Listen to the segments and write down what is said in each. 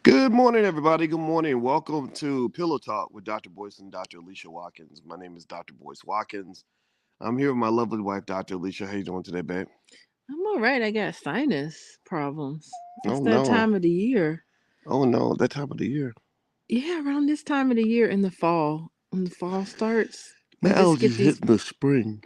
Good morning, everybody. Good morning. Welcome to Pillow Talk with Dr. Boyce and Dr. Alicia Watkins. My name is Dr. Boyce Watkins. I'm here with my lovely wife, Dr. Alicia. How you doing today, babe? I'm all right. I got sinus problems. It's Oh that no. time of the year. Oh no. That time of the year. Yeah, around this time of the year in the fall. When the fall starts, My I just get allergies these. hitting the spring.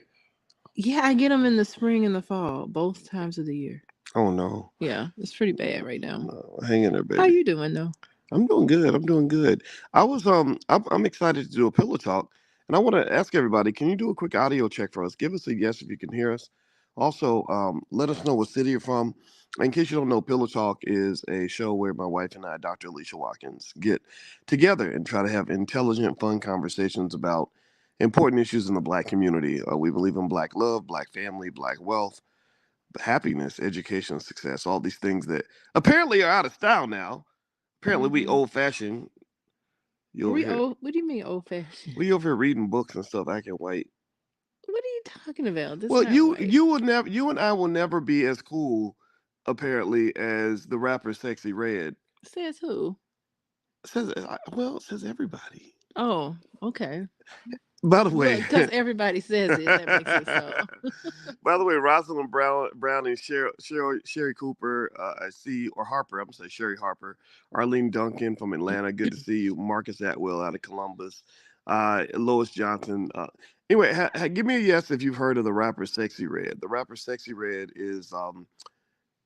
Yeah, I get them in the spring and the fall, both times of the year. Oh no. Yeah, it's pretty bad right now. No. Hang in there, How baby. you doing though? I'm doing good. I'm doing good. I'm excited to do a pillow talk, and I want to ask everybody, can you do a quick audio check for us? Give us a yes if you can hear us. Also, let us know what city you're from. In case you don't know, Pillow Talk is a show where my wife and I, Dr. Alicia Watkins, get together and try to have intelligent, fun conversations about important issues in the black community. We believe in black love, black family, black wealth, happiness, education, success, all these things that apparently are out of style now. Apparently, we Mm-hmm. old fashioned. You over We here? old. What do you mean old fashioned? We over here reading books and stuff, acting white. What are you talking about? That's Well, not you white. you will never, you and I will never be as cool, apparently, as the rapper Sexyy Red. Says who? Well, it says everybody. Oh, okay. By the Well, way, because everybody says it, that makes it so. by the way, Rosalind Brown and Sherry Cooper, I see, or Harper. I'm gonna say Sherry Harper, Arlene Duncan from Atlanta. Good to see you. Marcus Atwell out of Columbus, Lois Johnson. Anyway, give me a yes if you've heard of the rapper Sexyy Red. The rapper Sexyy Red is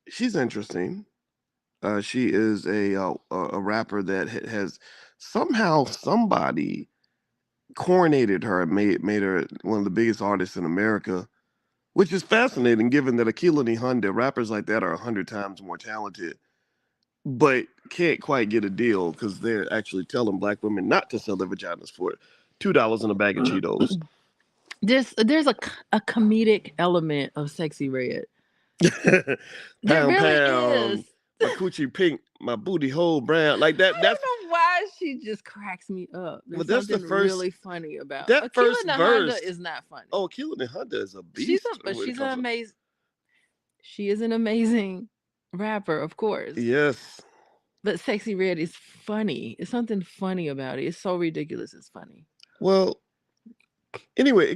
she's interesting. She is a rapper that has somehow somebody coronated her and made her one of the biggest artists in America, which is fascinating given that Akila and Honda, rappers like that are 100 times more talented, but can't quite get a deal because they're actually telling black women not to sell their vaginas for $2 in a bag of Cheetos. There's a comedic element of Sexy Red. There Pound really pound, is. my coochie pink, my booty hole brown. Like I that. That's don't know why she just cracks me up. well, There's that's the something first really funny about that Akila first Nahanda verse. is not funny. Oh, Akila and Honda is a She's beast a but when it she's an comes to amazing she is an amazing rapper, of course. yes. But Sexy Red is funny. It's something funny about it. It's so ridiculous. It's funny. Well, anyway,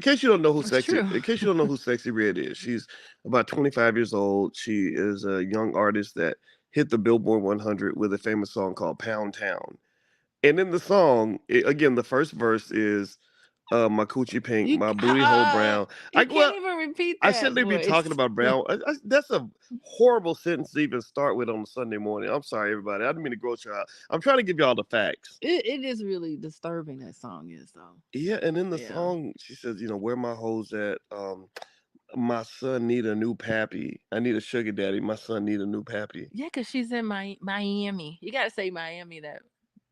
It's true. In case you don't know who Sexy Red is, she's about 25 years old. She is a young artist that hit the Billboard 100 with a famous song called Pound Town. And in the song, again, the first verse is my coochie pink, You my booty hole brown. you can't Well, even repeat I that shouldn't even be talking voice. about brown. That's a horrible sentence to even start with on a Sunday morning. I'm sorry, everybody. I didn't mean to gross you out. I'm trying to give you all the facts. It is really disturbing, that song is though. Yeah, and in the Yeah. song, she says, where my hoes at? My son need a new pappy. I need a sugar daddy. My son need a new pappy. Yeah, because she's in Miami. You gotta say Miami that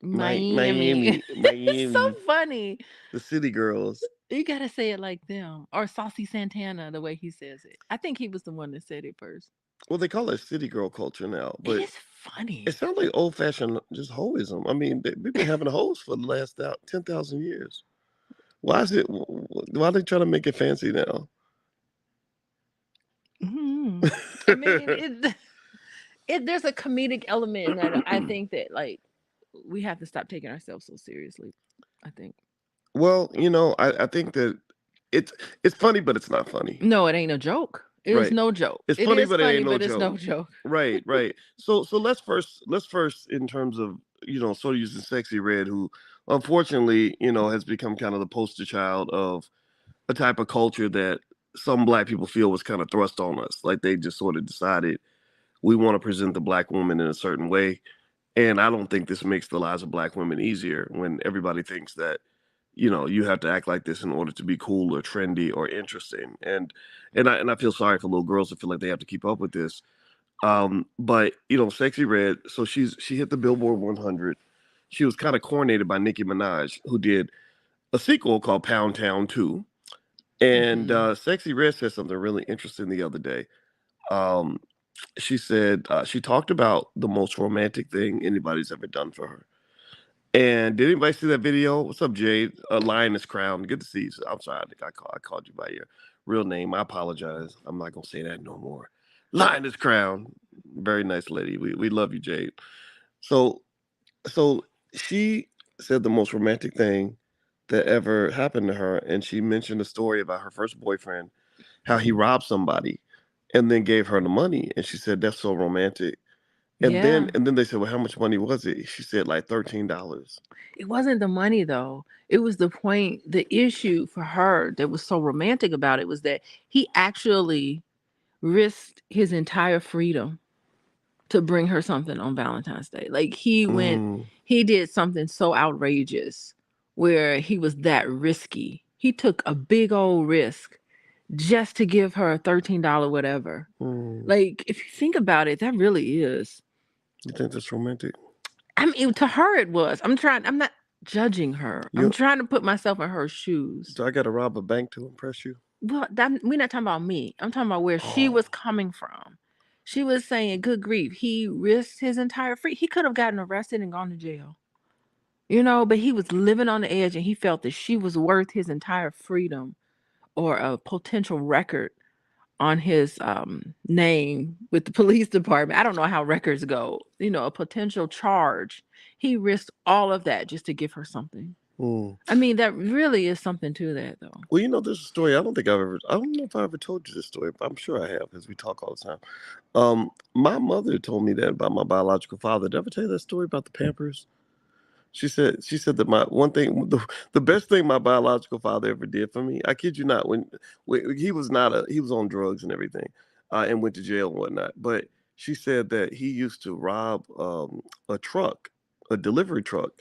Miami. Miami, It's so Miami, funny. the city girls. You gotta say it like them. Or Saucy Santana, the way he says it. I think he was the one that said it first. Well, they call it city girl culture now, It but is it funny. sounds like old fashioned just hoism. I mean, we've been having hoes for the last 10,000 years. Why is it? Why are they trying to make it fancy now? Mhm. I mean, it there's a comedic element in that. I think that like we have to stop taking ourselves so seriously. I think. Well, I think that it's it's funny, but it's not funny. No, it ain't a joke. It is Right. no joke. It's It funny, is but it funny, ain't no but it's joke. no joke. Right, right. So let's first in terms of sort of using Sexy Red, who unfortunately has become kind of the poster child of a type of culture that some black people feel was kind of thrust on us. Like they just sort of decided we want to present the black woman in a certain way, and I don't think this makes the lives of black women easier when everybody thinks that you have to act like this in order to be cool or trendy or interesting. And I feel sorry for little girls that feel like they have to keep up with this. But Sexy Red, so she hit the Billboard 100. She was kind of coronated by Nicki Minaj, who did a sequel called Pound Town 2. And Hmm. Sexy Red said something really interesting the other day. Um, she said she talked about the most romantic thing anybody's ever done for her. And did anybody see that video? What's up, Jade? Lioness Crown. Good to see you. I'm sorry, I think I called you by your real name. I apologize. I'm not gonna say that no more. Lioness Crown. Very nice lady. We love you, Jade. So So she said the most romantic thing that ever happened to her, and she mentioned a story about her first boyfriend, how he robbed somebody, and then gave her the money, and she said that's so romantic. Yeah. And then they said, well, how much money was it? She said like $13. It wasn't the money though. It was the point, the issue for her that was so romantic about it was that he actually risked his entire freedom to bring her something on Valentine's Day. Like Mm, he did something so outrageous where he was that risky. He took a big old risk just to give her a $13 whatever. mm. Like if you think about it, that really is. You think that's romantic? I mean, to her it was. I'm not judging her. I'm You, trying to put myself in her shoes. do I got to rob a bank to impress you? Well, we're not talking about me. I'm talking about where she Oh, was coming from. She was saying, good grief, he risked his entire free. He could have gotten arrested and gone to jail, but he was living on the edge and he felt that she was worth his entire freedom or a potential record on his name with the police department. I don't know how records go, a potential charge. He risked all of that just to give her something. mm. I mean, that really is something to that, though. Well, there's a story. I don't know if I ever told you this story, but I'm sure I have because we talk all the time. My mother told me that about my biological father. Did I ever tell you that story about the Pampers? She said that my one thing, the best thing my biological father ever did for me. I kid you not, when he was not he was on drugs and everything, and went to jail and whatnot. But she said that he used to rob a truck, a delivery truck,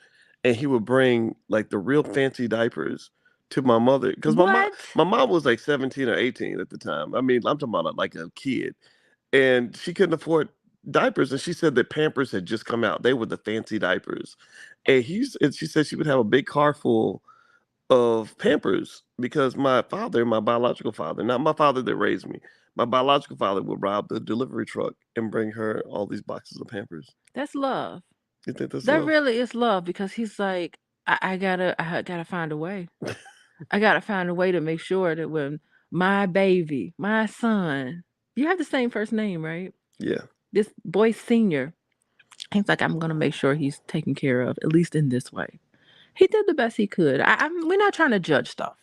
and he would bring like the real fancy diapers to my mother because my mom What? my mom was like 17 or 18 at the time. I mean, I'm talking about like a kid, and she couldn't afford diapers, and she said that Pampers had just come out. They were the fancy diapers, and she said she would have a big car full of Pampers because my father, my biological father, not my father that raised me, my biological father would rob the delivery truck and bring her all these boxes of Pampers. That's love. You think that's That love? really is love because he's like, I gotta find a way. I gotta find a way to make sure that when my baby, my son, you have the same first name, right? Yeah. This boy senior, he's like, I'm gonna make sure he's taken care of, at least in this way. He did the best he could. We're not trying to judge stuff.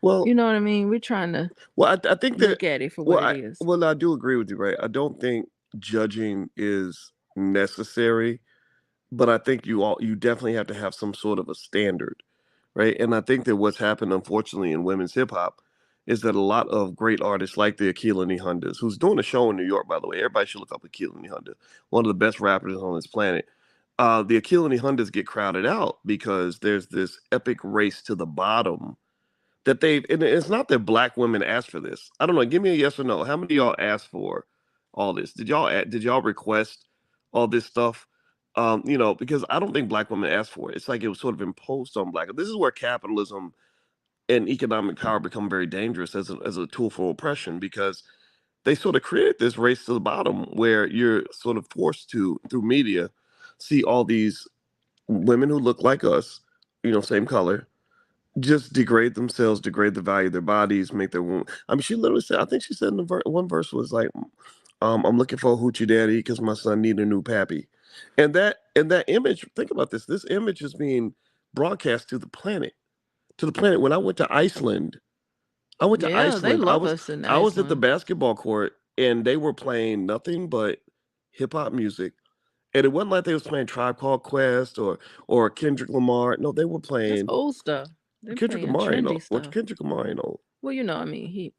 Well, You know what I mean? We're trying to I think that look at it for what it is. I do agree with you, right? I don't think judging is necessary, but I think you definitely have to have some sort of a standard, right? And I think that what's happened, unfortunately, in women's hip hop is that a lot of great artists like the Akilani Hundas, who's doing a show in New York, by the way. Everybody should look up Akilani Hunda, one of the best rappers on this planet. The Akilani Hundas get crowded out because there's this epic race to the bottom that and it's not that black women asked for this. I don't know. Give me a yes or no. How many of y'all asked for all this? Did y'all request all this stuff? Because I don't think black women asked for it. It's like it was sort of imposed on black. This is where capitalism and economic power become very dangerous as a tool for oppression because they sort of created this race to the bottom where you're sort of forced to, through media, see all these women who look like us, same color, just degrade themselves, degrade the value of their bodies, make their woman. I mean, she literally said, I think she said in one verse was like, I'm looking for a hoochie daddy because my son need a new pappy. And that image, think about this. This image is being broadcast to the planet. To the planet. When I went to Iceland, I went to Yeah, they Iceland. love us in I was at the Iceland. basketball court and they were playing nothing but hip hop music. And it wasn't like they was playing Tribe Called Quest or Kendrick Lamar. No, they were That's playing old stuff. They're Kendrick playing Lamar ain't trendy old. What stuff. Kendrick Lamar ain't old. Well, I mean,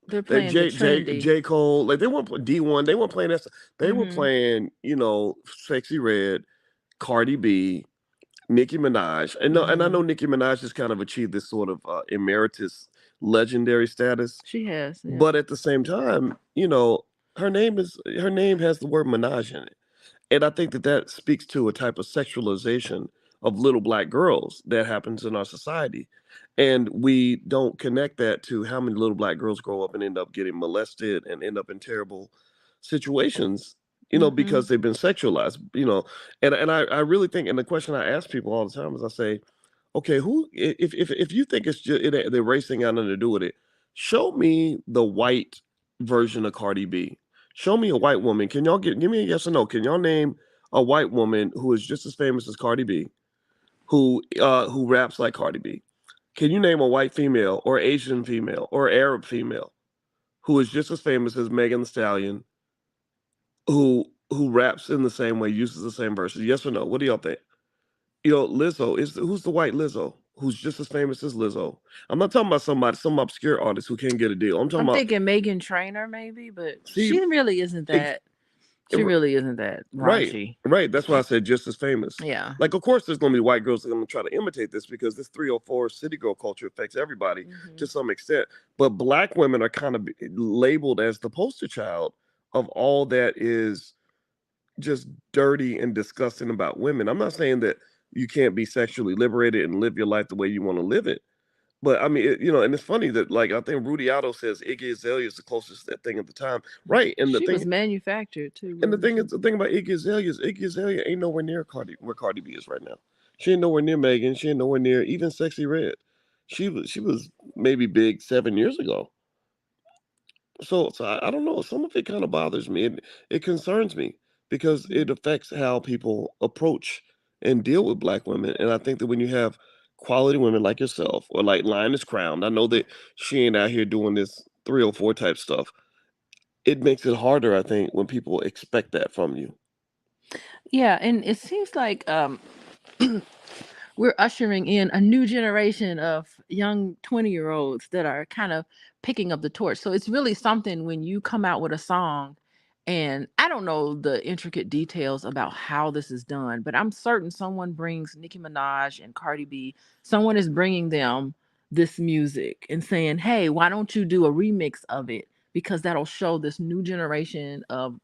they're They playing the trendy. J Cole, like they weren't D1. They weren't playing that. They were Mm-hmm. playing, Sexyy Red, Cardi B, Nicki Minaj, and I Mm-hmm. know Nicki Minaj has kind of achieved this sort of emeritus legendary status, She has, yeah. but at the same time, her name has the word Minaj in it. And I think that speaks to a type of sexualization of little black girls that happens in our society. And we don't connect that to how many little black girls grow up and end up getting molested and end up in terrible situations, Mm-hmm. because they've been sexualized. And I really think, and the question I ask people all the time is I say, okay, if you think it's just the race thing got nothing to do with it, show me the white version of Cardi B. Show me a white woman. Can y'all give me a yes or no? Can y'all name a white woman who is just as famous as Cardi B, who raps like Cardi B. Can you name a white female or Asian female or Arab female who is just as famous as Megan Thee Stallion, who raps in the same way, uses the same verses? Yes or no? What do y'all think? Lizzo who's the white Lizzo who's just as famous as Lizzo? I'm not talking about some obscure artist who can't get a deal. I'm talking I'm about thinking Megan Trainor maybe, but see, she really isn't ex- that. She really isn't that right, raunchy. right. That's why I said just as famous. Yeah. Like, of course, there's gonna be white girls that are gonna try to imitate this because this 304 city girl culture affects everybody to some extent. But black women are kind of labeled as the poster child of all that is just dirty and disgusting about women. I'm not saying that you can't be sexually liberated and live your life the way you want to live it. But I mean, and it's funny that, like, I think Rudy Otto says Iggy Azalea is the closest to that thing at the time, right? And She was manufactured too, wasn't she? the thing about Iggy Azalea ain't nowhere near where Cardi B is right now. She ain't nowhere near Megan. She ain't nowhere near even Sexyy Red. She was maybe big 7 years ago. So I don't know. Some of it kind of bothers me. It concerns me because it affects how people approach and deal with black women. And I think that when you have quality women like yourself or like Lioness Crown, I know that she ain't out here doing this 304 type stuff. It makes it harder, I think, when people expect that from you. Yeah, and it seems like we're ushering in a new generation of young 20-year-olds that are kind of picking up the torch. So it's really something when you come out with a song, and I don't know the intricate details about how this is done, but I'm certain someone brings Nicki Minaj and Cardi B, someone is bringing them this music and saying, hey, why don't you do a remix of it? Because that'll show this new generation of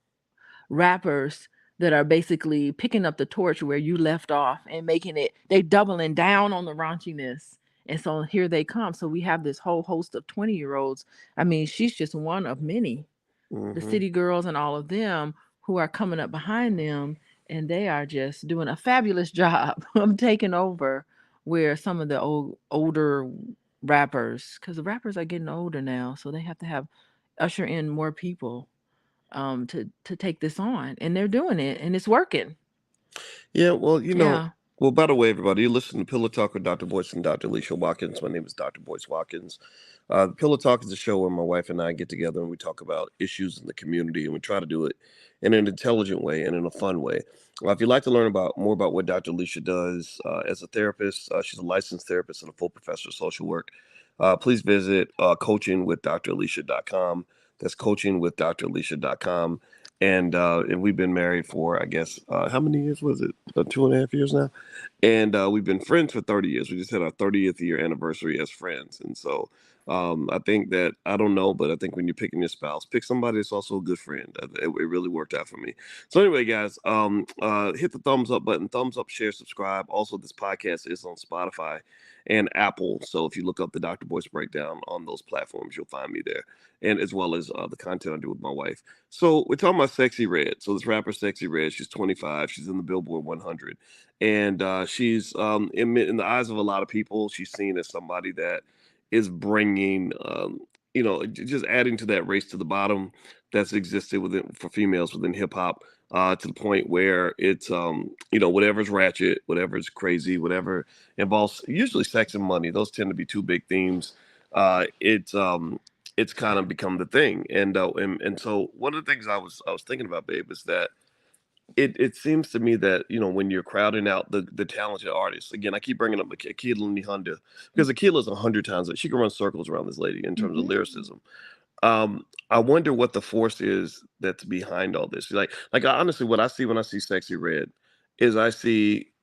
rappers that are basically picking up the torch where you left off and making it, they doubling down on the raunchiness. And so here they come. So we have this whole host of 20-year-olds. I mean, she's just one of many. The Hmm. city girls and all of them who are coming up behind them, and they are just doing a fabulous job of taking over where some of the older rappers, because the rappers are getting older now, so they have to have usher in more people to take this on, and they're doing it, and it's working. Yeah, Yeah. by the way, everybody, you listen to Pillow Talk with Dr. Boyce and Dr. Alicia Watkins. My name is Dr. Boyce Watkins. Pillow Talk is a show where my wife and I get together and we talk about issues in the community, and we try to do it in an intelligent way and in a fun way. If you'd like to learn more about what Dr. Alicia does as a therapist, she's a licensed therapist and a full professor of social work. Please visit coachingwithdralicia.com. That's coachingwithdralicia.com. And we've been married for, I guess, how many years was it? 2.5 years now. And we've been friends for 30 years. We just had our 30th year anniversary as friends. And so I think that, I don't know, but I think when you're picking your spouse, pick somebody that's also a good friend. It really worked out for me. So anyway, guys, hit the thumbs up button, thumbs up, share, subscribe. Also, this podcast is on Spotify and Apple. So if you look up the Dr. Boyce Breakdown on those platforms, you'll find me there. And as well as the content I do with my wife. So we're talking about Sexyy Red. So this rapper Sexyy Red, she's 25. She's in the Billboard 100. And she's, in the eyes of a lot of people, she's seen as somebody that is bringing, just adding to that race to the bottom that's existed for females within hip hop, to the point where it's, whatever's ratchet, whatever's crazy, whatever involves usually sex and money. Those tend to be two big themes. It's kind of become the thing. And so one of the things I was thinking about, babe, is that it seems to me that, when you're crowding out the talented artists, again, I keep bringing up Akilah Honda because Akilah's 100 times, she can run circles around this lady in terms of lyricism. I wonder what the force is that's behind all this. Like honestly, what I see when I see Sexyy Red is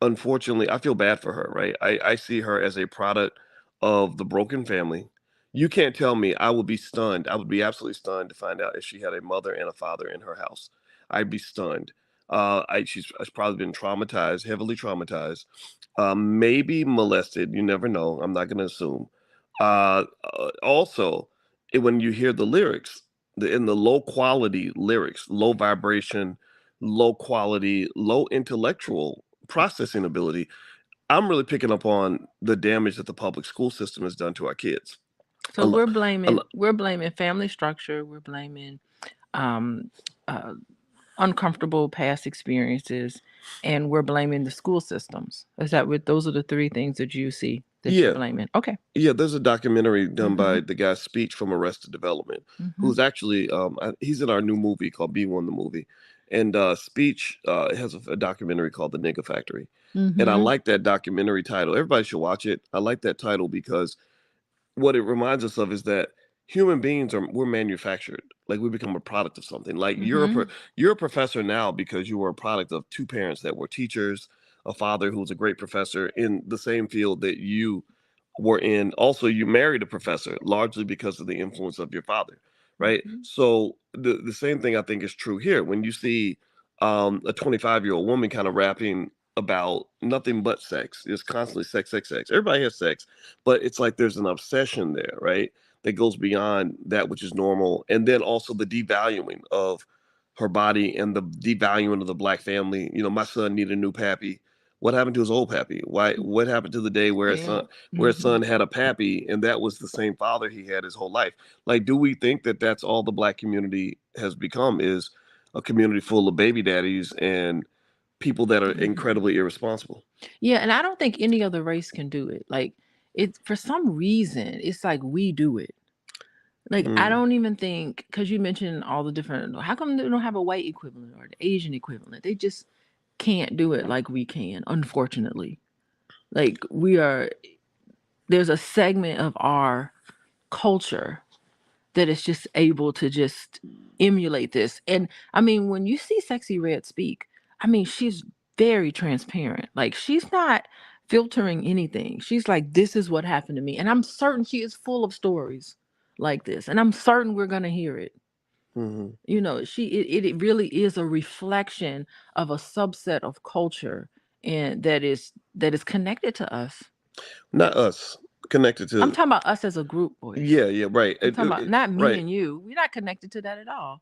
unfortunately, I feel bad for her, right? I see her as a product of the broken family. You can't tell me. I would be stunned. I would be absolutely stunned to find out if she had a mother and a father in her house. I'd be stunned. She's probably been traumatized, heavily traumatized, maybe molested. You never know. I'm not going to assume. Also, when you hear the lyrics, in the low quality lyrics, low vibration, low quality, low intellectual processing ability, I'm really picking up on the damage that the public school system has done to our kids. A So lo- we're a blaming lo- we're blaming family structure. We're blaming um, uh, uncomfortable past experiences, and we're blaming the school systems. Is that what those are the three things that you see that you're Yeah, blaming? Okay. yeah. There's a documentary done Mm-hmm. by the guy Speech from Arrested Development, Mm-hmm. who's actually he's in our new movie called B1 the movie, and Speech has a documentary called The Nigga Factory, and I Mm-hmm. like that documentary title. Everybody should watch it. I like that title because what it reminds us of is that human beings we're manufactured, like we become a product of something. Like Mm-hmm. you're a professor now because you were a product of two parents that were teachers, a father who was a great professor in the same field that you were in. Also, you married a professor largely because of the influence of your father, right? Mm-hmm. So the same thing I think is true here. When you see a 25-year-old woman kind of rapping about nothing but sex, it's constantly sex, sex, sex. Everybody has sex, but it's like there's an obsession there, right? That goes beyond that which is normal. And then also the devaluing of her body and the devaluing of the black family. You know, my son needed a new pappy. What happened to his old pappy? Why? What happened to the day Yeah. where his Mm-hmm. son had a pappy and that was the same father he had his whole life? Like, do we think that that's all the black community has become? Is a community full of baby daddies and people that are Mm-hmm. incredibly irresponsible? Yeah, and I don't think any other race can do it. Like it for some reason, it's like we do it. Like I Mm, don't even think because you mentioned all the different. How come they don't have a white equivalent or the Asian equivalent? They just can't do it like we can. Unfortunately, like we are. There's a segment of our culture that is just able to just emulate this. And I mean, when you see Sexyy Red speak, I mean, she's very transparent. Like she's not filtering anything. She's like, this is what happened to me. And I'm certain she is full of stories like this. And I'm certain we're gonna hear it. hmm You know, it really is a reflection of a subset of culture and that is connected to us. Not us, connected I'm to. talking about us as a group, boys. Yeah, yeah, right. I'm talking about not me Right. and you. We're not connected to that at all.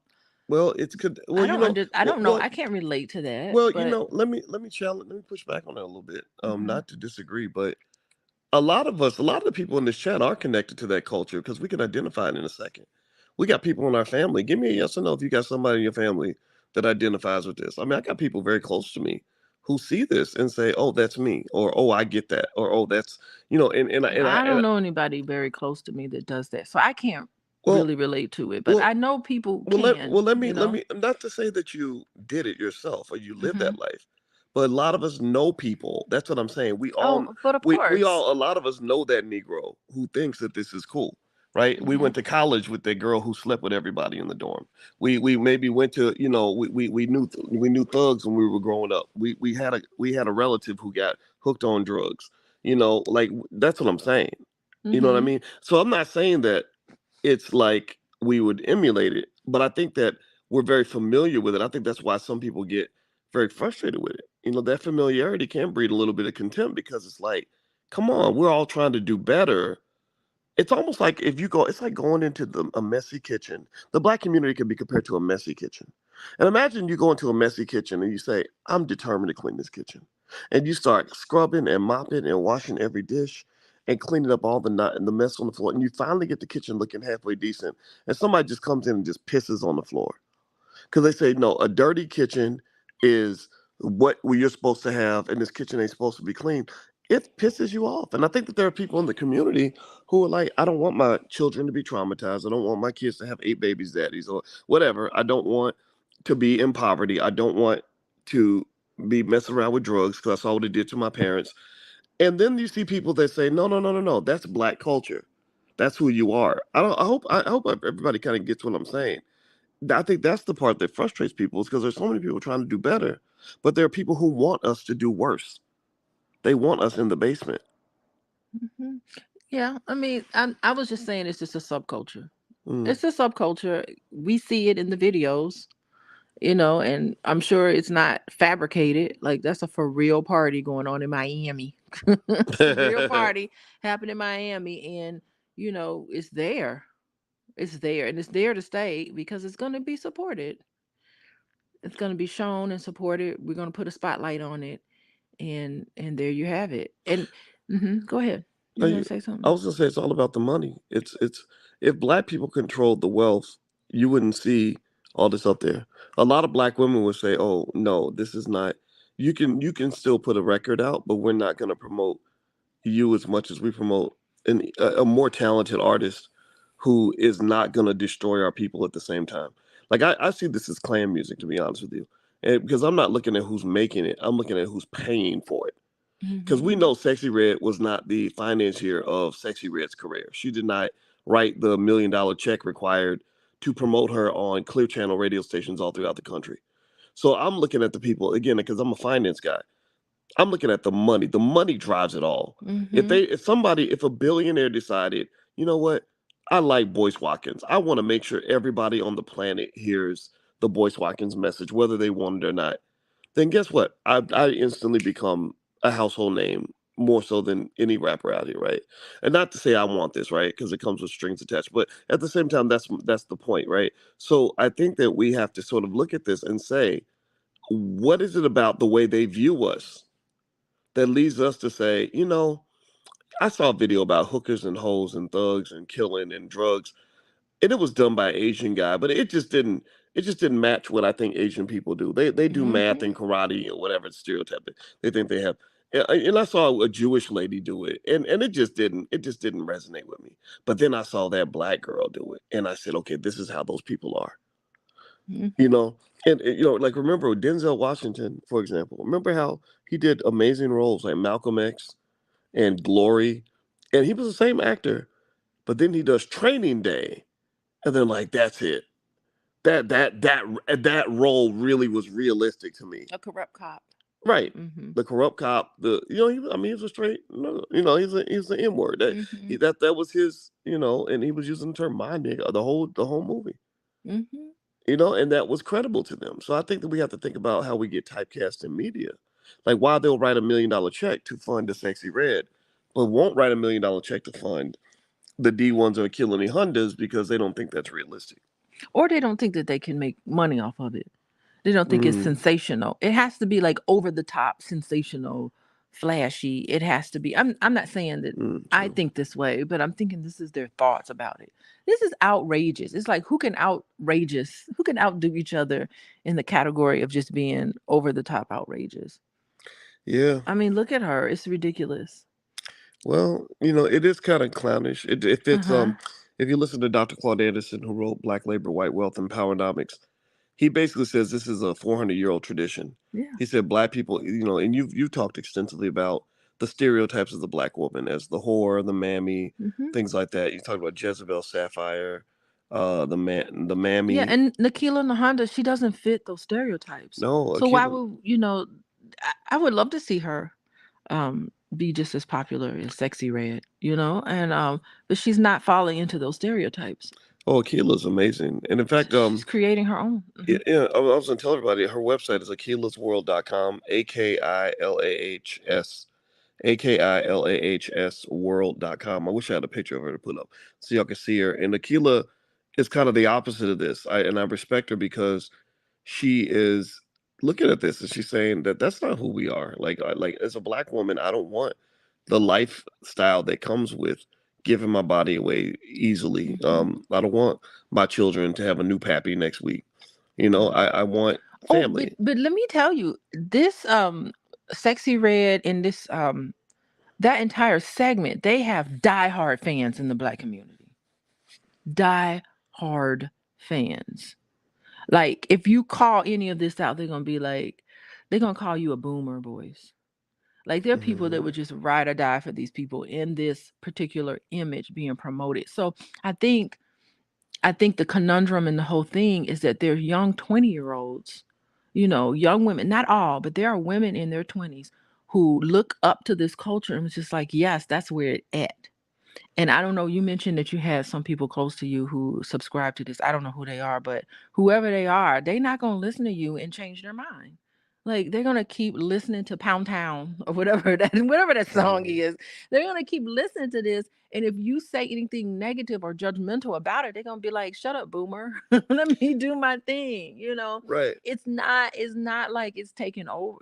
Well, it's could. Well, I you don't know. I Well, don't know. well, I can't relate to that, well, you but know. Let me challenge. Let me push back on that a little bit. mhm. Not to disagree, but a lot of us, a lot of the people in this chat are connected to that culture because we can identify it in a second. We got people in our family. Give me a yes or no if you got somebody in your family that identifies with this. I mean, I got people very close to me who see this and say, "Oh, that's me," or "Oh, I get that," or "Oh, that's you know." I don't know anybody very close to me that does that. So I can't well, really relate to it, but well, I know people Well, can, let me not to say that you did it yourself or you lived Mhm. that life, but a lot of us know people. That's what I'm saying. Oh, but of We course. all a lot of us know that Negro who thinks that this is cool, right? We Mhm. went to college with that girl who slept with everybody in the dorm. We maybe went to we knew thugs when we were growing up. We had a relative who got hooked on drugs. You know, like that's what I'm saying. You know what I Mhm. mean? So I'm not saying that it's like we would emulate it. But I think that we're very familiar with it. I think that's why some people get very frustrated with it. You know, that familiarity can breed a little bit of contempt because it's like, come on, we're all trying to do better. It's almost like if you go, it's like going into a messy kitchen. The black community can be compared to a messy kitchen. And imagine you go into a messy kitchen and you say, I'm determined to clean this kitchen. And you start scrubbing and mopping and washing every dish and cleaning up all the nut and the mess on the floor. And you finally get the kitchen looking halfway decent. And somebody just comes in and just pisses on the floor. Because they say, no, a dirty kitchen is what you're supposed to have, and this kitchen ain't supposed to be clean. It pisses you off. And I think that there are people in the community who are like, I don't want my children to be traumatized. I don't want my kids to have 8 babies daddies or whatever. I don't want to be in poverty. I don't want to be messing around with drugs because I saw what it did to my parents. And then you see people that say, no, no, no, no, no, that's black culture. That's who you are. I hope everybody kind of gets what I'm saying. I think that's the part that frustrates people is because there's so many people trying to do better, but there are people who want us to do worse. They want us in the basement. Mhm. Yeah, I mean, I was just saying it's just a subculture. Mm. It's a subculture. We see it in the videos, and I'm sure it's not fabricated. Like that's a for real party going on in Miami. It's a real party happening in Miami, and it's there. It's there, and it's there to stay because it's going to be supported. It's going to be shown and supported. We're going to put a spotlight on it, and there you have it. And go ahead. You were going to say I something? was gonna say it's all about the money. It's if black people controlled the wealth, you wouldn't see all this up there. A lot of black women would say, "Oh no, this is not. You can still put a record out, but we're not going to promote you as much as we promote a more talented artist who is not going to destroy our people at the same time." Like I see this as clan music, to be honest with you, and because I'm not looking at who's making it, I'm looking at who's paying for it. Because we Mm-hmm. know Sexyy Red was not the financier of Sexyy Red's career. She did not write the $1 million check required to promote her on Clear Channel radio stations all throughout the country. So I'm looking at the people again because I'm a finance guy. I'm looking at the money. The money drives it all. Mm-hmm. If a billionaire decided, you know what, I like Boyce Watkins. I want to make sure everybody on the planet hears the Boyce Watkins message, whether they want it or not. Then guess what? I instantly become a household name more so than any rapper out here, right? And not to say I want this, right? Because it comes with strings attached. But at the same time, that's the point, right? So I think that we have to sort of look at this and say, what is it about the way they view us that leads us to say, I saw a video about hookers and hoes and thugs and killing and drugs, and it was done by an Asian guy, but it just didn't match what I think Asian people do. They do math Mm-hmm. and karate or whatever stereotype they think they have. And I saw a Jewish lady do it, and it just didn't resonate with me. But then I saw that black girl do it, and I said, okay, this is how those people are, you Mm-hmm. know. Like remember Denzel Washington, for example. Remember how he did amazing roles like Malcolm X and Glory, and he was the same actor, but then he does Training Day, and then like that's it. That role really was realistic to me. A corrupt cop. Right. Mm-hmm. The corrupt cop, he was a straight, no, he's an N word. Mm-hmm. That was his, and he was using the term my nigga the whole movie. Mm-hmm. And that was credible to them. So I think that we have to think about how we get typecast in media. Like why they'll write $1 million check to fund the Sexyy Red, but won't write $1 million check to fund the D1s or Killing the Hondas because they don't think that's realistic. Or they don't think that they can make money off of it. They don't think it's Mm, sensational. It has to be like over the top, sensational, flashy. It has to be. I'm not saying that I true. think this way, but I'm thinking this is their thoughts about it. This is outrageous. It's like who can outdo each other in the category of just being over the top outrageous. Yeah. I mean, look at her. It's ridiculous. Well, it is kind of clownish. It fits. Uh-huh. If you listen to Dr. Claude Anderson, who wrote Black Labor, White Wealth, and Powernomics, he basically says this is a 400-year-old tradition. Yeah. He said black people, and you've talked extensively about the stereotypes of the black woman as the whore, the mammy, Hmm. things like that. You talked about Jezebel Sapphire, the Yeah, mammy. and Nikhila Nahanda, she doesn't fit those stereotypes. No, So why Akila. would I would love to see her be just as popular as Sexy Red, and but she's not falling into those stereotypes. Oh, Akila's amazing, and in fact, She's creating her own. yeah, Hmm. yeah, I was gonna tell everybody her website is akilasworld.com, AKILAHS world.com. I wish I had a picture of her to put up so y'all can see her. And Akila is kind of the opposite of this. And I respect her because she is looking at this and she's saying that that's not who we are. Like as a black woman, I don't want the lifestyle that comes with giving my body away easily. Hmm. I don't want my children to have a new pappy next week. I want Oh, but family. let me tell you, this Sexy Red and this that entire segment, they have diehard fans in the black community. Die-hard fans. Like, if you call any of this out, they're gonna call you a boomer, boys. Like, there are people that Mhm. would just ride or die for these people in this particular image being promoted. So I think I think the conundrum in the whole thing is that they're young 20-year-olds, young women, not all, but there are women in their 20s who look up to this culture and it's just like, yes, that's where it at. And I don't know, you mentioned that you had some people close to you who subscribe to this. I don't know who they are, but whoever they are, they not going to listen to you and change their mind. Like, they're going to keep listening to Pound Town or whatever that song Mhm. is. They're going to keep listening to this. And if you say anything negative or judgmental about it, they're going to be like, "Shut up, boomer. Let me do my thing." Right. It's not like it's taking over,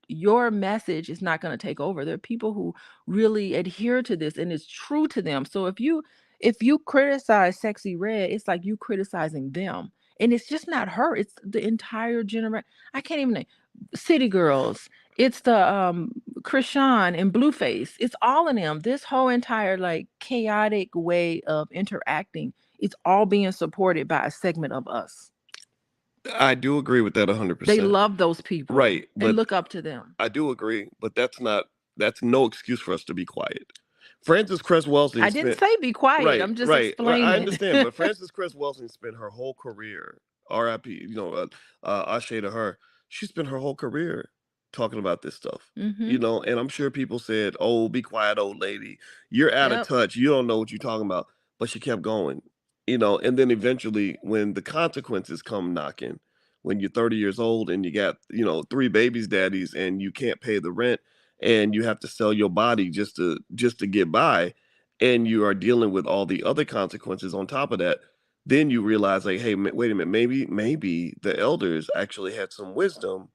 your message is not going to take over. There are people who really adhere to this and it's true to them. So if you criticize Sexy Red, it's like you criticizing them. And it's just not her, it's the entire generation. I can't even name City Girls. It's the Krishan and Blueface. It's all of them. This whole entire like chaotic way of interacting, it's all being supported by a segment of us. I do agree with that They 100%. love those people Right, and but look up to them. I do agree, but that's no excuse for us to be quiet. Frances Cress Welsing I didn't spent say be quiet. right, I'm just right. I explaining. understand, but Frances Cress Welsing spent her whole career, R.I.P. Ashe to her. She spent her whole career talking about this stuff. Mhm. And I'm sure people said, "Oh, be quiet, old lady. You're out of Yep. touch. You don't know what you're talking about." But she kept going. And then eventually, when the consequences come knocking, when you're 30 years old and you got, three babies daddies and you can't pay the rent and you have to sell your body just to get by, and you are dealing with all the other consequences on top of that, then you realize like, hey, wait a minute, maybe the elders actually had some wisdom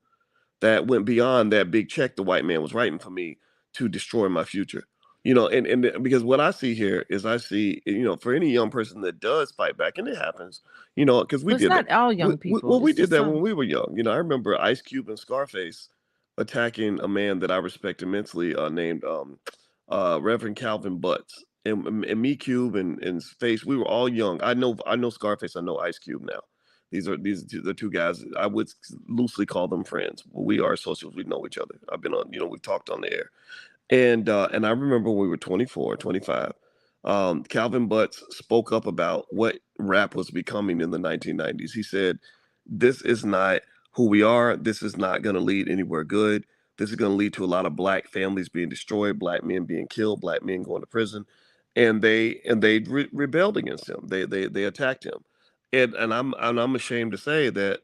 that went beyond that big check the white man was writing for me to destroy my future. And because what I see here is I see, for any young person that does fight back, and it happens, because we But it's did that. not all young people. We It's did just that when some. we were young. I remember Ice Cube and Scarface attacking a man that I respect immensely, named Reverend Calvin Butts. And me, Cube, and Face, we were all young. I know Scarface. I know Ice Cube now. These are the two guys. I would loosely call them friends. We are associates. We know each other. I've been on. We've talked on the air. And I remember when we were 24, 25, Calvin Butts spoke up about what rap was becoming in the 1990s. He said, "This is not who we are. This is not going to lead anywhere good. This is going to lead to a lot of black families being destroyed, black men being killed, black men going to prison." And they rebelled against him. They attacked him. And I'm ashamed to say that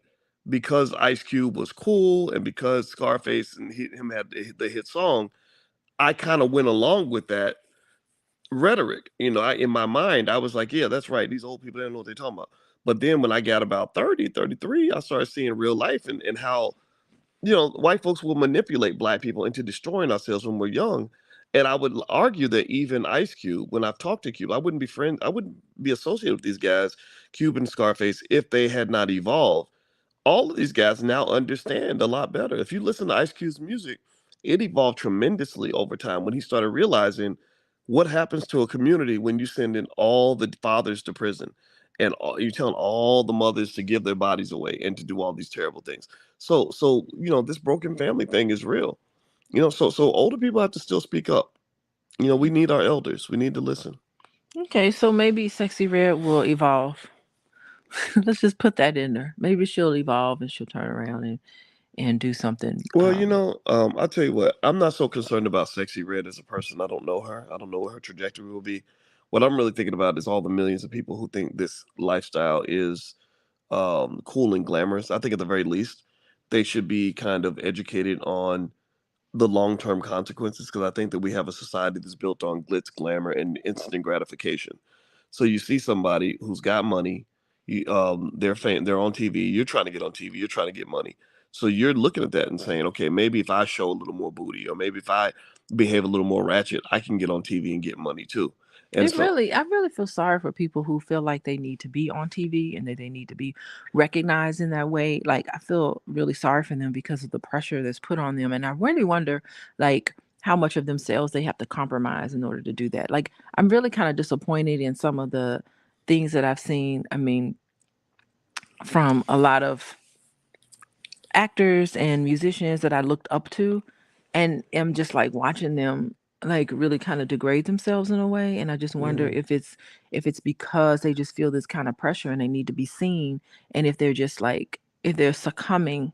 because Ice Cube was cool and because Scarface and him had the hit song, I kind of went along with that rhetoric. In my mind, I was like, yeah, that's right. These old people, they don't know what they're talking about. But then when I got about 30, 33, I started seeing real life and how, white folks will manipulate black people into destroying ourselves when we're young. And I would argue that even Ice Cube, when I've talked to Cube, I wouldn't be associated with these guys, Cube and Scarface, if they had not evolved. All of these guys now understand a lot better. If you listen to Ice Cube's music, it evolved tremendously over time when he started realizing what happens to a community when you send in all the fathers to prison and you're telling all the mothers to give their bodies away and to do all these terrible things. So this broken family thing is real. So older people have to still speak up. We need our elders. We need to listen. Okay, so maybe Sexy Red will evolve. Let's just put that in there. Maybe she'll evolve and she'll turn around and do something. Well, I'll tell you what, I'm not so concerned about Sexy Red as a person. I don't know her. I don't know what her trajectory will be. What I'm really thinking about is all the millions of people who think this lifestyle is cool and glamorous. I think at the very least, they should be kind of educated on the long-term consequences, because I think that we have a society that's built on glitz, glamour, and instant gratification. So you see somebody who's got money, they're on TV. You're trying to get on TV. You're trying to get money. So you're looking at that and saying, okay, maybe if I show a little more booty, or maybe if I behave a little more ratchet, I can get on TV and get money too. And so, I really feel sorry for people who feel like they need to be on TV and that they need to be recognized in that way. Like, I feel really sorry for them because of the pressure that's put on them. And I really wonder, like, how much of themselves they have to compromise in order to do that. Like, I'm really kind of disappointed in some of the things that I've seen. I mean, from a lot of actors and musicians that I looked up to, and am just like watching them like really kind of degrade themselves in a way. And I just wonder mhm. if it's because they just feel this kind of pressure and they need to be seen, and if they're just like if they're succumbing,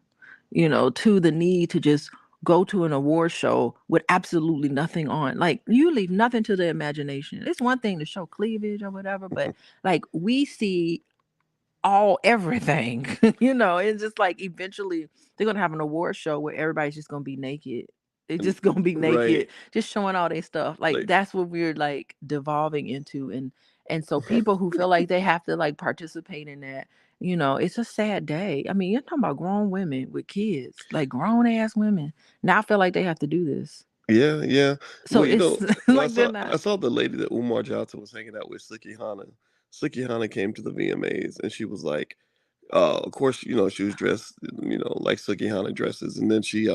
to the need to just go to an award show with absolutely nothing on. Like, you leave nothing to the imagination. It's one thing to show cleavage or whatever, but like, we see all everything. It's just like eventually they're gonna have an award show where everybody's just gonna be naked. They're just gonna be Right. naked, just showing all their stuff. Like, Like, that's what we're like devolving into. And so people who feel like they have to like participate in that, it's a sad day. I mean, you're talking about grown women with kids, like grown ass women. Now I feel like they have to do this. yeah, yeah. So Well, it's well, I like they're saw not. I saw the lady that Umar Johnson was hanging out with, Slicky Hanna. Slicky Hanna came to the VMAs and she was like, Of course, she was dressed, like Sukihana dresses, and then she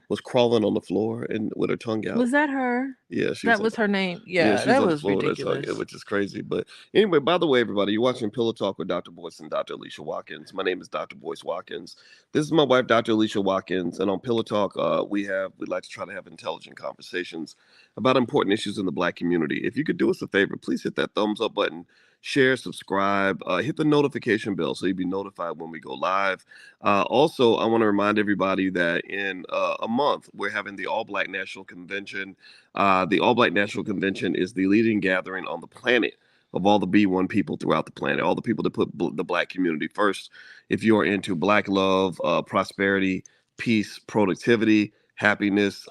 was crawling on the floor and with her tongue out. Was that her? Yeah, she was That on was her name. Yeah, Yeah, she's that on the was floor with her tongue, ridiculous. which is crazy. But anyway, by the way, everybody, you're watching Pillow Talk with Dr. Boyce and Dr. Alicia Watkins. My name is Dr. Boyce Watkins. This is my wife, Dr. Alicia Watkins, and on Pillow Talk, we like to try to have intelligent conversations about important issues in the Black community. If you could do us a favor, please hit that thumbs up button, share, subscribe, hit the notification bell so you'll be notified when we go live. Also, I want to remind everybody that in a month we're having the All Black National Convention. The All Black National Convention is the leading gathering on the planet of all the B1 people throughout the planet, all the people that put the Black community first. If you are into Black love, prosperity, peace, productivity, happiness,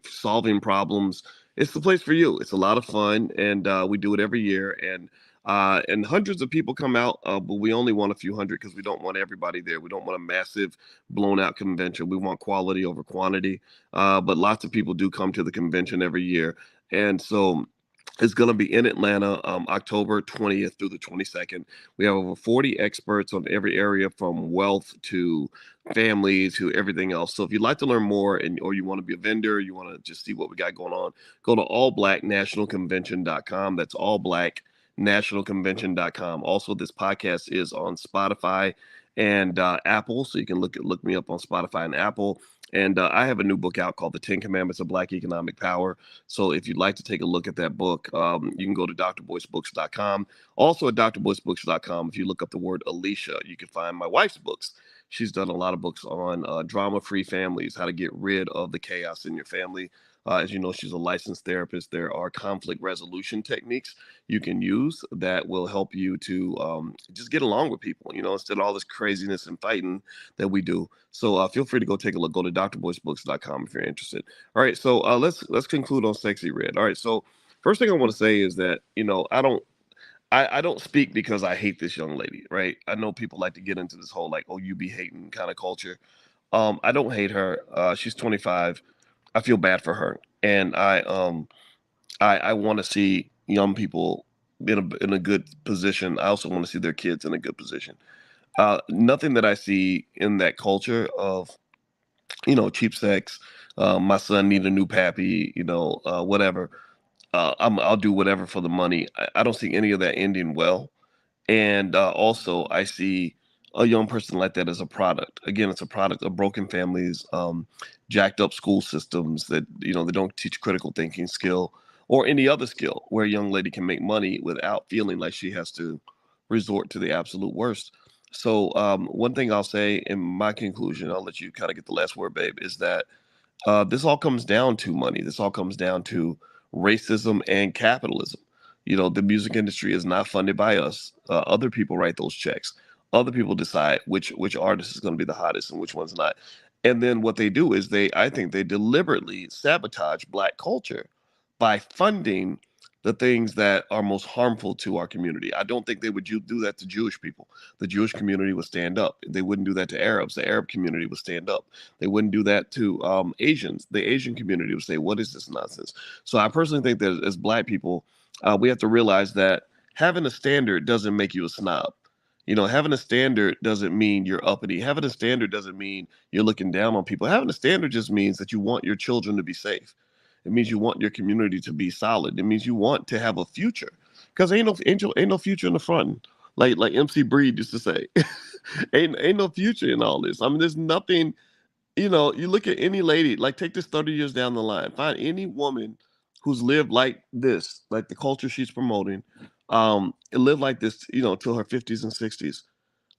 solving problems, it's the place for you. It's a lot of fun, and we do it every year. And hundreds of people come out, but we only want a few hundred because we don't want everybody there. We don't want a massive, blown out convention. We want quality over quantity. But lots of people do come to the convention every year. And so it's going to be in Atlanta, October 20th through the 22nd. We have over 40 experts on every area from wealth to family to everything else. So if you'd like to learn more or you want to be a vendor, you want to just see what we got going on, go to allblacknationalconvention.com. That's allblacknationalconvention.com. Also, this podcast is on Spotify and Apple, so you can look me up on Spotify and Apple. And I have a new book out called The 10 Commandments of Black Economic Power. So if you'd like to take a look at that book, you can go to drboycebooks.com. Also at drboycebooks.com, if you look up the word Alicia, you can find my wife's books. She's done a lot of books on drama-free families, how to get rid of the chaos in your family. As you know, she's a licensed therapist. There are conflict resolution techniques you can use that will help you to just get along with people, instead of all this craziness and fighting that we do. So feel free to go take a look. Go to drboycebooks.com if you're interested. All right, so let's conclude on Sexyy Red. All right, so first thing I want to say is that I don't speak because I hate this young lady, right? I know people like to get into this whole like, oh, you be hating kind of culture. I don't hate her. She's 25. I feel bad for her, and I want to see young people in a good position. I also want to see their kids in a good position. Nothing that I see in that culture of cheap sex. My son need a new pappy, whatever. I'll do whatever for the money. I don't see any of that ending well. And also, I see a young person like that as a product. Again, it's a product of broken families, jacked up school systems that they don't teach critical thinking skill or any other skill where a young lady can make money without feeling like she has to resort to the absolute worst. So one thing I'll say in my conclusion, I'll let you kind of get the last word, babe, is that this all comes down to money. This all comes down to racism and capitalism. The music industry is not funded by us. Other people write those checks. Other people decide which artist is going to be the hottest and which one's not. And then what they do is I think they deliberately sabotage Black culture by funding the things that are most harmful to our community. I don't think they would do that to Jewish people. The Jewish community would stand up. They wouldn't do that to Arabs. The Arab community would stand up. They wouldn't do that to Asians. The Asian community would say, "What is this nonsense?" So I personally think that as Black people, we have to realize that having a standard doesn't make you a snob. Having a standard doesn't mean you're uppity. Having a standard doesn't mean you're looking down on people. Having a standard just means that you want your children to be safe. It means you want your community to be solid. It means you want to have a future. Because ain't no future in the front. Like MC Breed used to say, ain't no future in all this. I mean, there's nothing. You look at any lady, like take this 30 years down the line, find any woman who's lived like this, like the culture she's promoting, and live like this, till her 50s and 60s.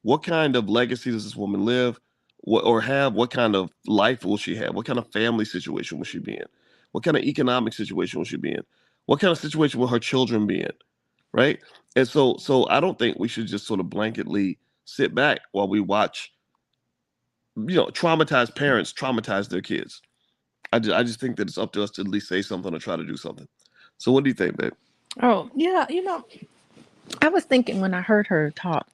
What kind of legacy does this woman live or have? What kind of life will she have? What kind of family situation will she be in? What kind of economic situation will she be in? What kind of situation will her children be in? Right. And so I don't think we should just sort of blanketly sit back while we watch traumatized parents traumatize their kids. I just think that it's up to us to at least say something or try to do something. So what do you think, babe? Oh, yeah, I was thinking when I heard her talk,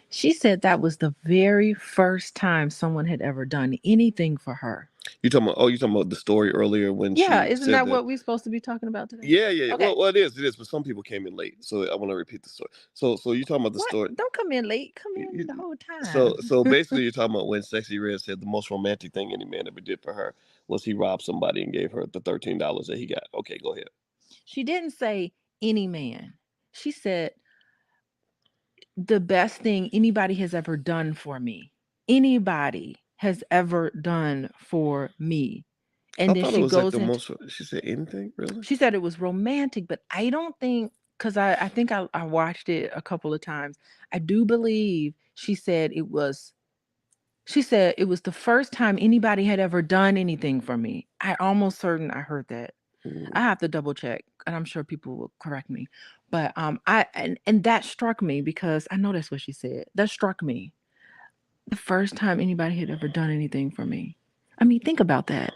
she said that was the very first time someone had ever done anything for her. You talking about? Oh, you talking about the story earlier when Yeah, she isn't said that that? what we're supposed to be talking about today? Yeah, yeah. Okay. Well, it is. It is. But some people came in late, so I want to repeat the story. So you talking about the What? story? Don't come in late. Come you- in the you- whole So, time. so basically, you're talking about when Sexyy Red said the most romantic thing any man ever did for her was he robbed somebody and gave her the $13 that he got. Okay, go ahead. She didn't say any man. She said the best thing anybody has ever done for me. Anybody has ever done for me. I And then thought it she was like goes the into, most. She said anything really? she said it was romantic, but I don't think, because I think I watched it a couple of times. I do believe she said it was the first time anybody had ever done anything for me. I almost certain I heard that. I Mm. have to double check, and I'm sure people will correct me. But and that struck me because I know that's what she said. That struck me. The first time anybody had ever done anything for me. I mean, think about that.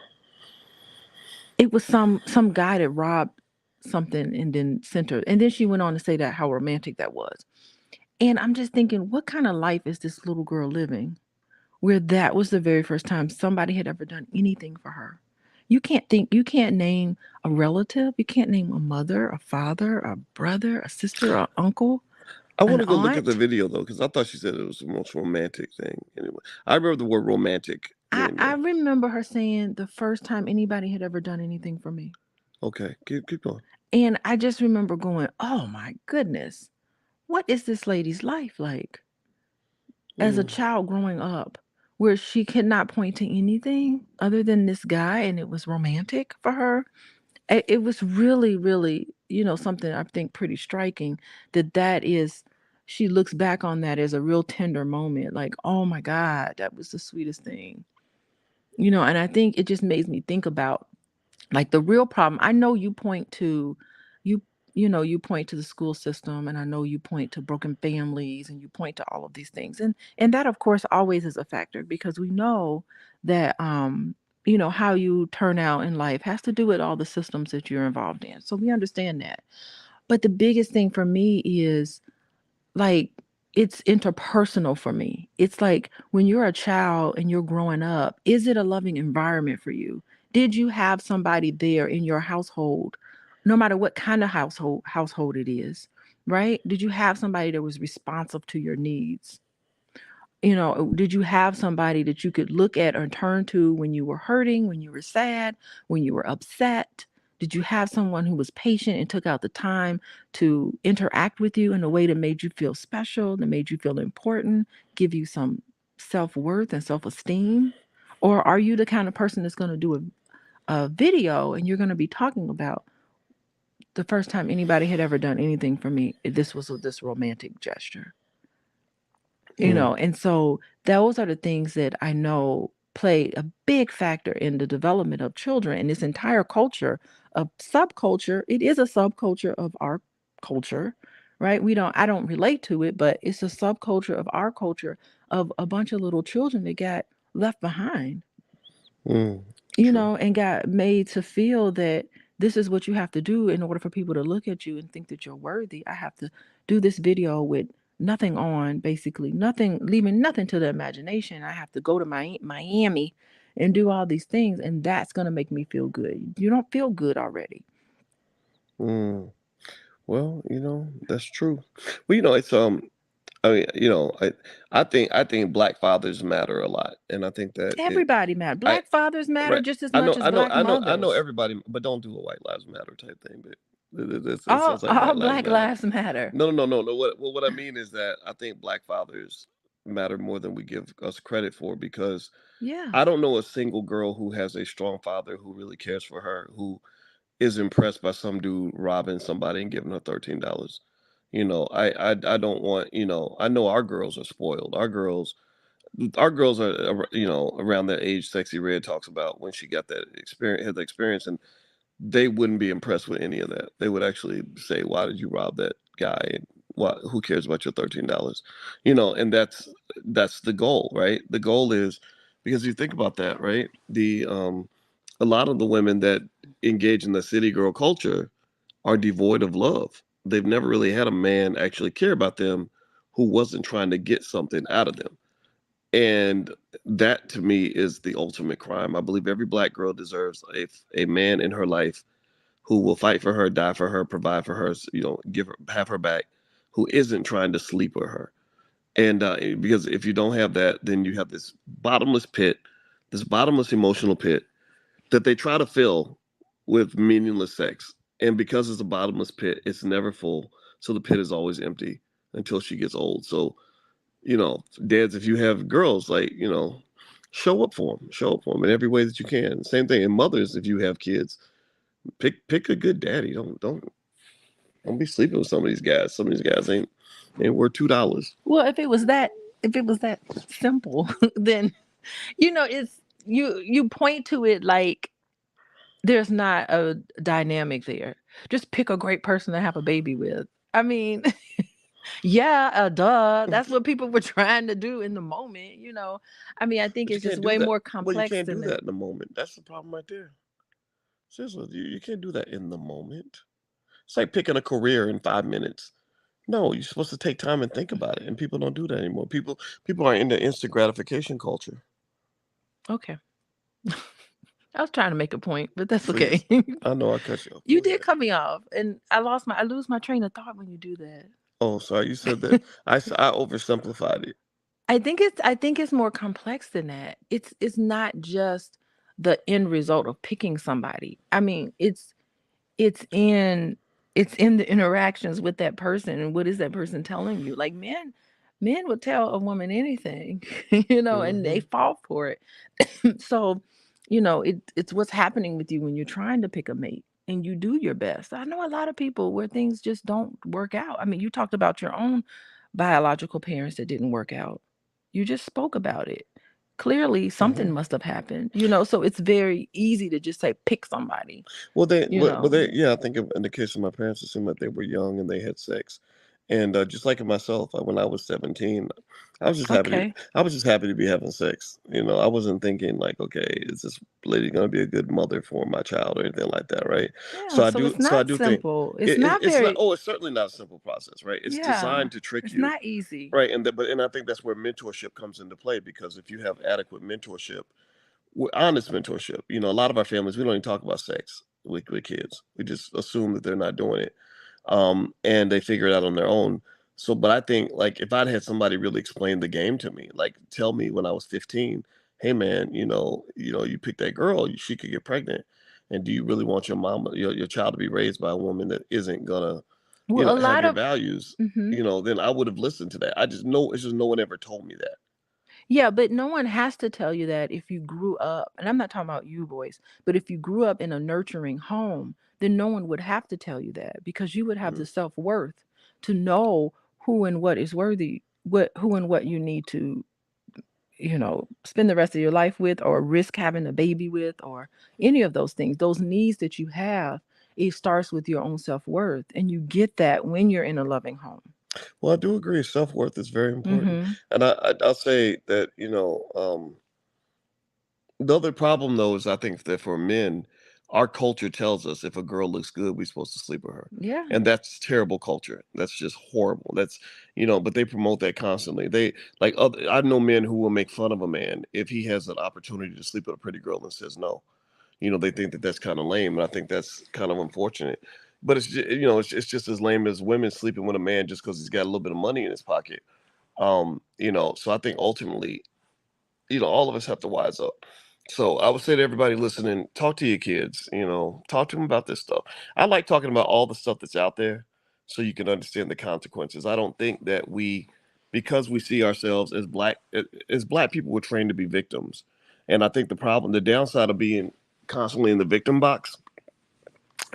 It was some guy that robbed something and then sent her. And then she went on to say that how romantic that was. And I'm just thinking, what kind of life is this little girl living where that was the very first time somebody had ever done anything for her? You can't name a relative, you can't name a mother, a father, a brother, a sister, a uncle, I want an to go look at the aunt. video though, because I thought she said it was the most romantic thing. Anyway, I remember the word romantic being I there. remember her saying the first time anybody had ever done anything for me. Okay, keep going. And I just remember going, oh my goodness, what is this lady's life like as a Mm. child growing up where she could not point to anything other than this guy and it was romantic for her? It was really, really, something I think pretty striking that is, she looks back on that as a real tender moment. Like, oh my God, that was the sweetest thing. And I think it just makes me think about like the real problem. I know you you point to the school system, and I know you point to broken families, and you point to all of these things, and that of course always is a factor because we know that how you turn out in life has to do with all the systems that you're involved in, so we understand that. But the biggest thing for me is like it's interpersonal for me. It's like when you're a child and you're growing up, is it a loving environment for you? Did you have somebody there in your household, no matter what kind of household it is, right? Did you have somebody that was responsive to your needs? Did you have somebody that you could look at or turn to when you were hurting, when you were sad, when you were upset? Did you have someone who was patient and took out the time to interact with you in a way that made you feel special, that made you feel important, give you some self worth and self esteem? Or are you the kind of person that's going to do a video and you're going to be talking about the first time anybody had ever done anything for me? This was this romantic gesture. Mm. And so those are the things that I know play a big factor in the development of children and this entire culture of subculture. It is a subculture of our culture, right? I don't relate to it, but it's a subculture of our culture of a bunch of little children that got left behind, Mm. True. and got made to feel that this is what you have to do in order for people to look at you and think that you're worthy. I have to do this video with nothing on, basically, nothing, leaving nothing to the imagination. I have to go to Miami and do all these things, and that's going to make me feel good. You don't feel good already. Mm. Well, that's true. Well, it's I mean, I think black fathers matter a lot, and I think that Everybody matters. I Black fathers matter right. just as I much know, as I know, black I know, I know mothers. everybody, but don't do a White Lives Matter type thing. But it All, sounds like all White Lives black Matter. lives matter. No, no, no, no, no. What I mean is that I think black fathers matter more than we give us credit for because Yeah. I don't know a single girl who has a strong father who really cares for her, who is impressed by some dude robbing somebody and giving her $13. I don't want. I know our girls are spoiled. Our girls are around that age. Sexyy Red talks about when she got that experience, had the experience, and they wouldn't be impressed with any of that. They would actually say, "Why did you rob that guy? And why? Who cares about your $13?" And that's the goal, right? The goal is because you think about that, right? The A lot of the women that engage in the city girl culture are devoid of love. They've never really had a man actually care about them who wasn't trying to get something out of them. And that to me is the ultimate crime. I believe every black girl deserves a man in her life who will fight for her, die for her, provide for her, give her, have her back, who isn't trying to sleep with her. And because if you don't have that, then you have this bottomless pit, this bottomless emotional pit that they try to fill with meaningless sex. And because it's a bottomless pit, it's never full. So the pit is always empty until she gets old. So, dads, if you have girls, like, show up for them in every way that you can. Same thing. And mothers, if you have kids, pick a good daddy. Don't be sleeping with some of these guys. Some of these guys ain't worth $2. Well, if it was that simple, then it's you point to it like there's not a dynamic there. Just pick a great person to have a baby with. I mean, yeah, duh. That's what people were trying to do in the moment. I mean, I think But you it's just can't do way that. more Well, you complex can't than do that. that in the moment. That's the problem right there. Seriously, you can't do that in the moment. It's like picking a career in 5 minutes. No, you're supposed to take time and think about it, and people don't do that anymore. People are into instant gratification culture. Okay. I was trying to make a point, but that's okay. Please, I know I cut you off. You Go did ahead. cut me off, and I lose my train of thought when you do that. Oh, sorry, you said that. I oversimplified it. I think it's more complex than that. It's not just the end result of picking somebody. I mean, it's in it's in the interactions with that person and what is that person telling you. Like men would tell a woman anything, and they Hmm. fall for it. So, it's what's happening with you when you're trying to pick a mate and you do your best. I know a lot of people where things just don't work out. I mean, you talked about your own biological parents that didn't work out. You just spoke about it. Clearly, something Hmm. must have happened, so it's very easy to just say pick somebody, Well, you know. yeah, I think in the case of my parents, it seemed like they were young and they had sex, and just like myself, when I was 17, Okay. I was just happy to be having sex. I wasn't thinking like, okay, is this lady going to be a good mother for my child or anything like that, right? Yeah, so it's So I not do think simple. It's not it's not. very Oh, it's certainly not a simple process, right? It's yeah. designed to trick It's you, not easy. right? And I think that's where mentorship comes into play because if you have adequate mentorship, honest mentorship. A lot of our families, we don't even talk about sex with kids. We just assume that they're not doing it, and they figure it out on their own. So, but I think like if I'd had somebody really explain the game to me, like tell me when I was 15, hey man, you pick that girl, she could get pregnant, and do you really want your mama, your child to be raised by a woman that isn't gonna, Well, a have lot your of values? mhm. Then I would have listened to that. I just know it's just no one ever told me that. Yeah, but no one has to tell you that if you grew up, and I'm not talking about you boys, but if you grew up in a nurturing home, then no one would have to tell you that because you would have Mm. the self-worth to know who and what is worthy, who and what you need to spend the rest of your life with or risk having a baby with or any of those things. Those needs that you have, it starts with your own self-worth. And you get that when you're in a loving home. Well, I do agree. Self worth is very important, Mm-hmm. and I'll say that the other problem though is I think that for men, our culture tells us if a girl looks good, we're supposed to sleep with her, Yeah. and that's terrible culture. That's just horrible. That's but they promote that constantly. They I know men who will make fun of a man if he has an opportunity to sleep with a pretty girl and says no. They think that that's kind of lame, and I think that's kind of unfortunate. But it's just as lame as women sleeping with a man just because he's got a little bit of money in his pocket. So I think ultimately, all of us have to wise up. So I would say to everybody listening, talk to your kids, talk to them about this stuff. I like talking about all the stuff that's out there so you can understand the consequences. I don't think that because we see ourselves as black people, we're trained to be victims. And I think the downside of being constantly in the victim box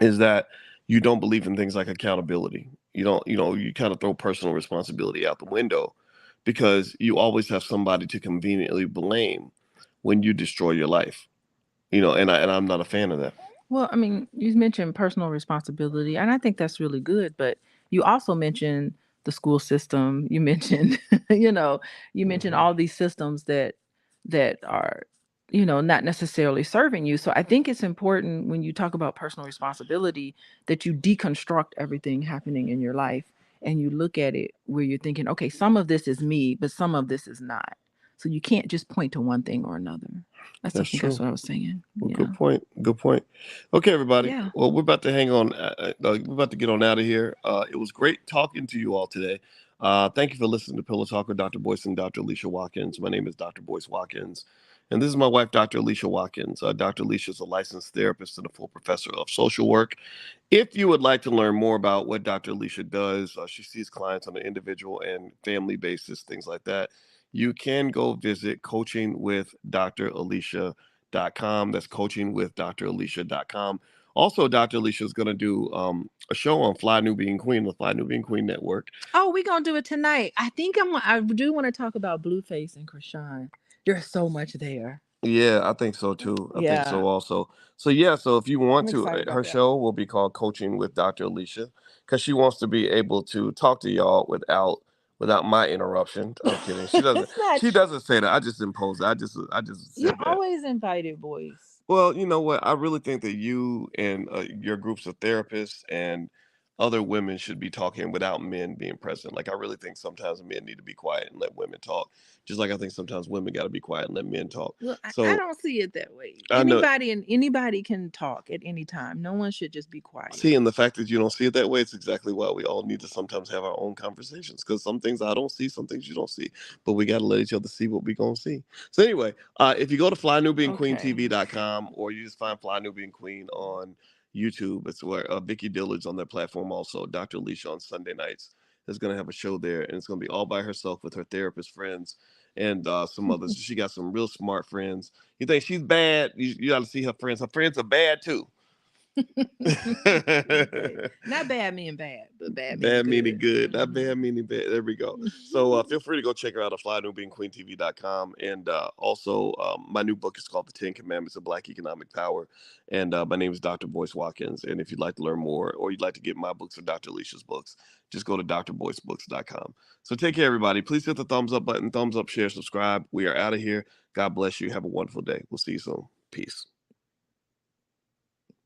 is that you don't believe in things like accountability. You don't, you kind of throw personal responsibility out the window because you always have somebody to conveniently blame when you destroy your life. And I'm not a fan of that. Well, I mean, you mentioned personal responsibility, and I think that's really good. But you also mentioned the school system. You mentioned, you know, you mentioned Hmm. all these systems that are, not necessarily serving you. So I think it's important when you talk about personal responsibility that you deconstruct everything happening in your life and you look at it where you're thinking, okay, some of this is me, but some of this is not. So you can't just point to one thing or another. I That's think that's true. what I was saying. Well, Yeah. good point. Good point. Okay, everybody. Yeah. Well, we're about to hang on. We're about to get on out of here. It was great talking to you all today. Thank you for listening to Pillow Talk with Dr. Boyce and Dr. Alicia Watkins. My name is Dr. Boyce Watkins, and this is my wife, Dr. Alicia Watkins. Dr. Alicia is a licensed therapist and a full professor of social work. If you would like to learn more about what Dr. Alicia does, she sees clients on an individual and family basis, things like that. You can go visit coachingwithdralicia.com. That's coachingwithdralicia.com. Also, Dr. Alicia is going to do a show on Fly Nubian Queen, the Fly Nubian Queen Network. Oh, we're gonna do it tonight. I do want to talk about Blueface and Krishan. There's so much there. Yeah, I think so too. I think so Yeah. also. So yeah, so if you want I'm to, excited about her that. show will be called Coaching with Dr. Alicia because she wants to be able to talk to y'all without my interruption. I'm kidding. She doesn't. It's not She doesn't say that. I just impose it. I just You're said that. always invited, boys. Well, you know what? I really think that you and your groups of therapists and other women should be talking without men being present. Like, I really think sometimes men need to be quiet and let women talk. Just like I think sometimes women got to be quiet and let men talk. Well, I So don't see it that way. I know. Anybody can talk at any time. No one should just be quiet. See, and the fact that you don't see it that way, it's exactly why we all need to sometimes have our own conversations. Because some things I don't see, some things you don't see, but we got to let each other see what we gonna see. So anyway, if you go to Okay. flynubianqueentv.com or you just find Fly Nubian Queen on YouTube, it's where Vicky Dillard's on that platform also. Dr. Alicia on Sunday nights is gonna have a show there, and it's gonna be all by herself with her therapist friends and some others. She got some real smart friends. You think she's bad? You got to see her friends. Her friends are bad too. Okay. Not bad meaning bad, but bad meaning Bad meaning good. good, not bad meaning bad. There we go. So feel free to go check her out at flynubianqueentv.com. And also, my new book is called The 10 Commandments of Black Economic Power. And my name is Dr. Boyce Watkins. And if you'd like to learn more or you'd like to get my books or Dr. Alicia's books, just go to drboycebooks.com. So take care, everybody. Please hit the thumbs up button, thumbs up, share, subscribe. We are out of here. God bless you. Have a wonderful day. We'll see you soon. Peace.